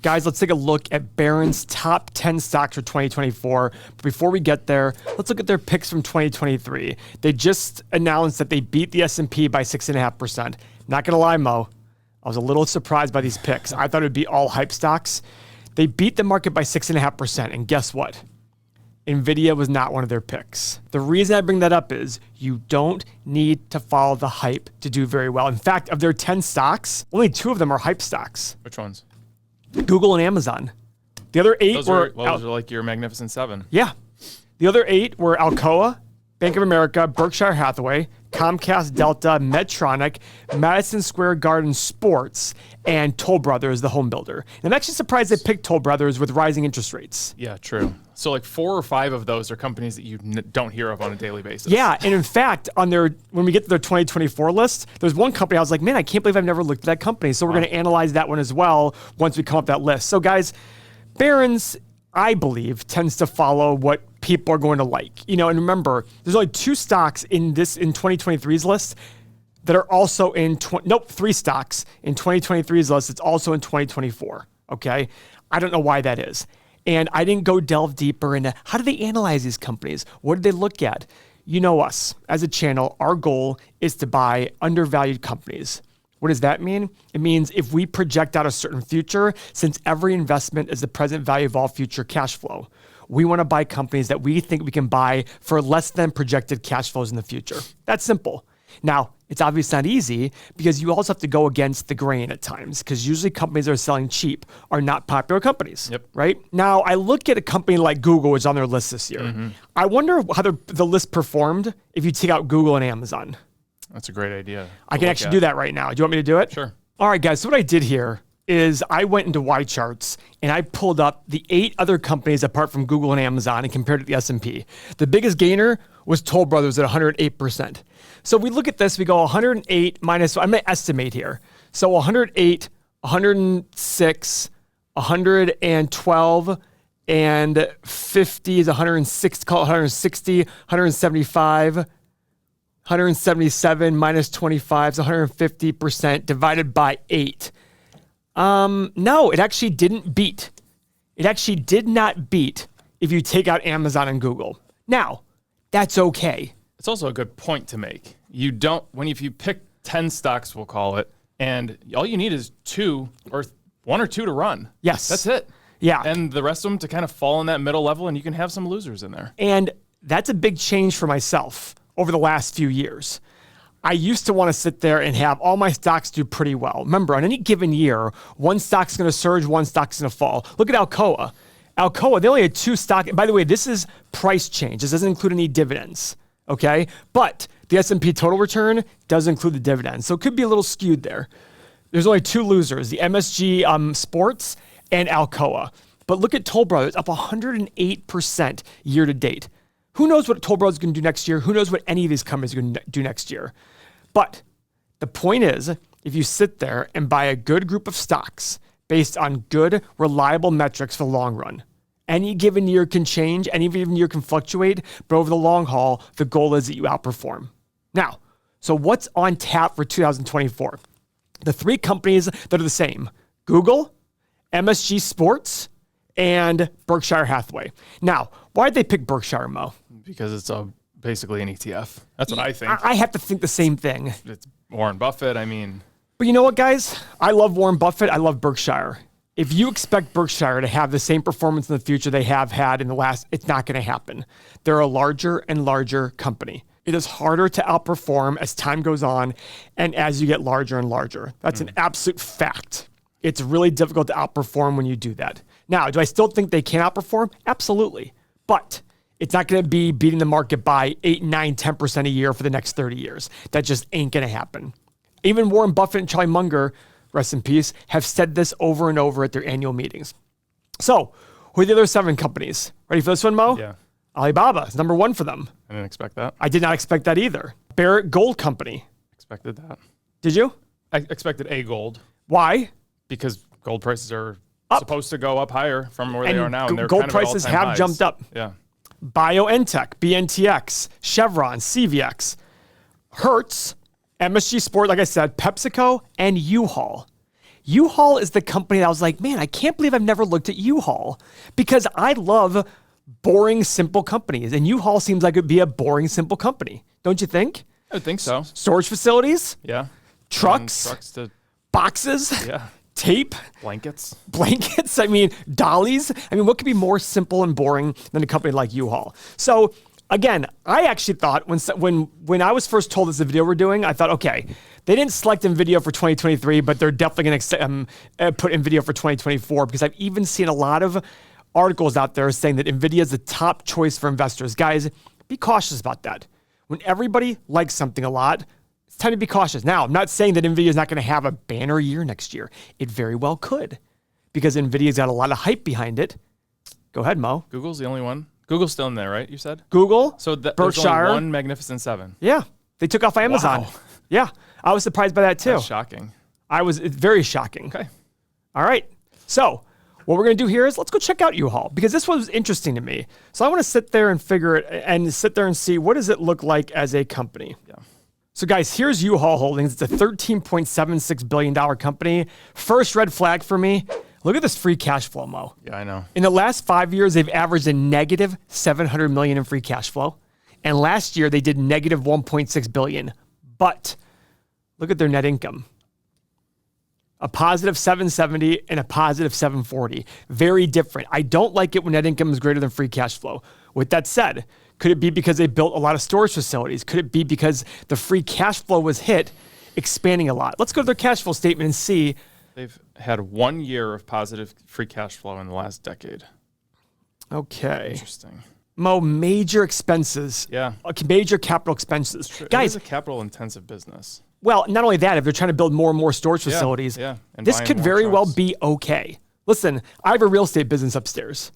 Guys, let's take a look at Barron's top 10 stocks for 2024. But before we get there, let's look at their picks from 2023. They just announced that they beat the S&P by 6.5%. Not going to lie, Mo, I was a little surprised by these picks. I thought it would be all hype stocks. They beat the market by 6.5%. And guess what? NVIDIA was not one of their picks. The reason I bring that up is you don't need to follow the hype to do very well. In fact, of their 10 stocks, only 2 of them are hype stocks. Which ones? Google and Amazon. The other 8 those are like your Magnificent Seven. Yeah. The other 8 were Alcoa, Bank of America, Berkshire Hathaway, Comcast, Delta, Medtronic, Madison Square Garden Sports, and Toll Brothers, the home builder. And I'm actually surprised they picked Toll Brothers with rising interest rates. Yeah, true. So like 4 or 5 of those are companies that you don't hear of on a daily basis. Yeah, and in fact, when we get to their 2024 list, there's one company I was like, man, I can't believe I've never looked at that company. So we're going to analyze that one as well once we come up that list. So guys, Barron's, I believe, tends to follow what people are going to like. And remember, there's only 2 stocks in 2023's list that are also in 3 stocks in 2023's list. It's also in 2024. Okay, I don't know why that is. And I didn't go delve deeper into how do they analyze these companies? What did they look at? You know us as a channel, our goal is to buy undervalued companies. What does that mean? It means if we project out a certain future, since every investment is the present value of all future cash flow, we want to buy companies that we think we can buy for less than projected cash flows in the future. That's simple. Now, it's obviously not easy because you also have to go against the grain at times because usually companies that are selling cheap are not popular companies, right? Now, I look at a company like Google, which is on their list this year. Mm-hmm. I wonder how the list performed if you take out Google and Amazon. That's a great idea. I can actually do that right now. Do you want me to do it? Sure. All right, guys. So what I did here is I went into Y charts and I pulled up the 8 other companies apart from Google and Amazon and compared it to the S&P. The biggest gainer was Toll Brothers at 108%. So we look at this, we go 108 minus, I'm going to estimate here. So 108, 106, 112, and 50 is 106, call it 160, 175, 177 minus 25 is 150% divided by 8. No, it actually didn't beat. It actually did not beat if you take out Amazon and Google. Now, that's okay. It's also a good point to make. If you pick 10 stocks, we'll call it, and all you need is 1 or 2 to run. Yes. That's it. Yeah. And the rest of them to kind of fall in that middle level, and you can have some losers in there. And that's a big change for myself over the last few years. I used to want to sit there and have all my stocks do pretty well. Remember, on any given year, one stock's going to surge, one stock's going to fall. Look at Alcoa. Alcoa, they only had 2 stocks. By the way, this is price change. This doesn't include any dividends, okay? But the S&P total return does include the dividends, so it could be a little skewed there. There's only 2 losers, the MSG Sports and Alcoa. But look at Toll Brothers, up 108% year to date. Who knows what Toll Brothers is going to do next year? Who knows what any of these companies are going to do next year? But the point is, if you sit there and buy a good group of stocks based on good, reliable metrics for the long run, any given year can change, any given year can fluctuate, but over the long haul, the goal is that you outperform. Now, so what's on tap for 2024? The 3 companies that are the same: Google, MSG Sports, and Berkshire Hathaway. Now, why did they pick Berkshire, Mo? Because it's basically an ETF. That's what I think. I have to think the same thing. It's Warren Buffett. But you know what, guys? I love Warren Buffett. I love Berkshire. If you expect Berkshire to have the same performance in the future they have had in the last, it's not going to happen. They're a larger and larger company. It is harder to outperform as time goes on and as you get larger and larger. That's an absolute fact. It's really difficult to outperform when you do that. Now, do I still think they can outperform? Absolutely. But it's not going to be beating the market by 8, 9, 10% a year for the next 30 years. That just ain't going to happen. Even Warren Buffett and Charlie Munger, rest in peace, have said this over and over at their annual meetings. So, who are the other 7 companies? Ready for this one, Mo? Yeah. Alibaba is number 1 for them. I didn't expect that. I did not expect that either. Barrett Gold Company. Expected that. Did you? I expected a gold. Why? Because gold prices are up. Supposed to go up higher from where they are now. And they're gold kind of prices have highs. jumped up. Yeah. BioNTech, BNTX, Chevron, CVX, Hertz, MSG Sport, like I said, PepsiCo, and UHaul. U-Haul is the company that I was like, man, I can't believe I've never looked at U-Haul because I love boring, simple companies. And U-Haul seems like it would be a boring, simple company. Don't you think? I would think so. Storage facilities, Yeah. trucks, Trucks to, boxes, yeah. tape, Blankets. blankets. I mean, dollies. I mean, what could be more simple and boring than a company like U-Haul? So again, I actually thought when I was first told this is the video we're doing, I thought, okay, they didn't select NVIDIA for 2023, but they're definitely going to put NVIDIA for 2024 because I've even seen a lot of articles out there saying that NVIDIA is the top choice for investors. Guys, be cautious about that. When everybody likes something a lot, it's time to be cautious. Now, I'm not saying that NVIDIA is not going to have a banner year next year. It very well could because NVIDIA's got a lot of hype behind it. Go ahead, Mo. Google's the only one. Google's still in there, right? You said? Google, So there's Berkshire. only one Magnificent Seven. Yeah, they took off Amazon. Wow. Yeah, I was surprised by that too. That's shocking. It's very shocking. Okay. All right. So what we're going to do here is let's go check out U-Haul because this was interesting to me. So I want to sit there and figure it and sit there and see what does it look like as a company. Yeah. So guys, here's U-Haul Holdings. It's a $13.76 billion company. First red flag for me. Look at this free cash flow, Mo. Yeah, I know. In the last 5 years, they've averaged a negative $700 million in free cash flow. And last year, they did negative $1.6 billion. But look at their net income. A positive $770 and a positive $740. Very different. I don't like it when net income is greater than free cash flow. With that said, could it be because they built a lot of storage facilities? Could it be because the free cash flow was hit, expanding a lot? Let's go to their cash flow statement and see. They've had 1 year of positive free cash flow in the last decade. Okay. Interesting. Mo, major expenses. Yeah. Major capital expenses. It Guys, is a capital-intensive business. well, not only that, if they're trying to build more and more storage facilities, yeah, and this buying could more very well trucks. be okay. Listen, I have a real estate business upstairs.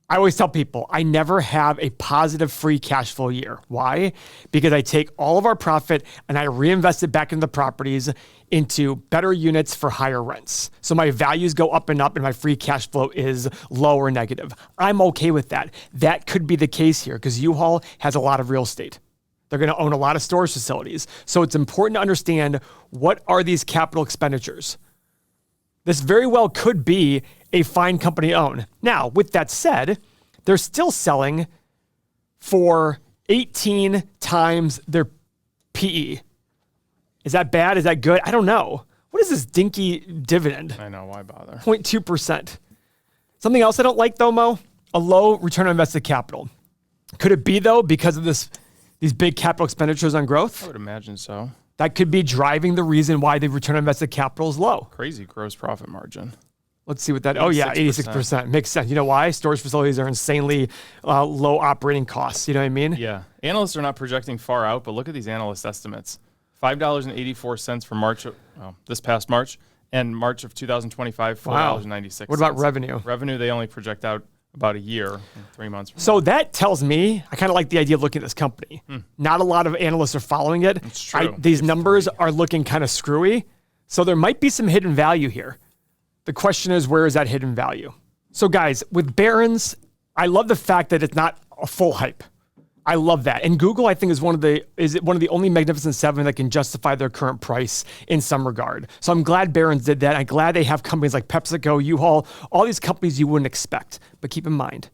I always tell people I never have a positive free cash flow year. Why? Because I take all of our profit and I reinvest it back into the properties into better units for higher rents. So my values go up and my free cash flow is low or negative. I'm okay with that. That could be the case here because U-Haul has a lot of real estate. They're going to own a lot of storage facilities. So it's important to understand what are these capital expenditures. This very well could be a fine company to own. Now, with that said, they're still selling for 18 times their PE. Is that bad? Is that good? I don't know. What is this dinky dividend? I know. Why bother? 0.2%. Something else I don't like though, Mo, a low return on invested capital. Could it be though because of these big capital expenditures on growth? I would imagine so. That could be driving the reason why the return on invested capital is low. Crazy gross profit margin. Let's see what that, oh yeah, 86%. Makes sense. You know why? Storage facilities are insanely low operating costs. You know what I mean? Yeah. Analysts are not projecting far out, but look at these analyst estimates. $5.84 for March, this past March, and March of 2025, $4.96. What about revenue? Revenue, they only project out about a year, 3 months from So that tells me, I kind of like the idea of looking at this company. Not a lot of analysts are following it. It's true. These numbers are looking kind of screwy. So there might be some hidden value here. The question is, where is that hidden value? So guys, with Barron's, I love the fact that it's not a full hype. I love that. And Google, I think, is one of the only Magnificent Seven that can justify their current price in some regard. So I'm glad Barron's did that. I'm glad they have companies like PepsiCo, U-Haul, all these companies you wouldn't expect. But keep in mind,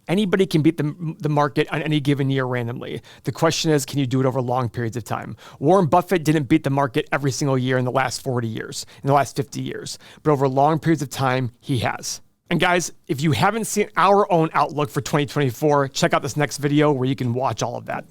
anybody can beat the market on any given year randomly. The question is, can you do it over long periods of time? Warren Buffett didn't beat the market every single year in the last 40 years, in the last 50 years. But over long periods of time, he has. And guys, if you haven't seen our own outlook for 2024, check out this next video where you can watch all of that.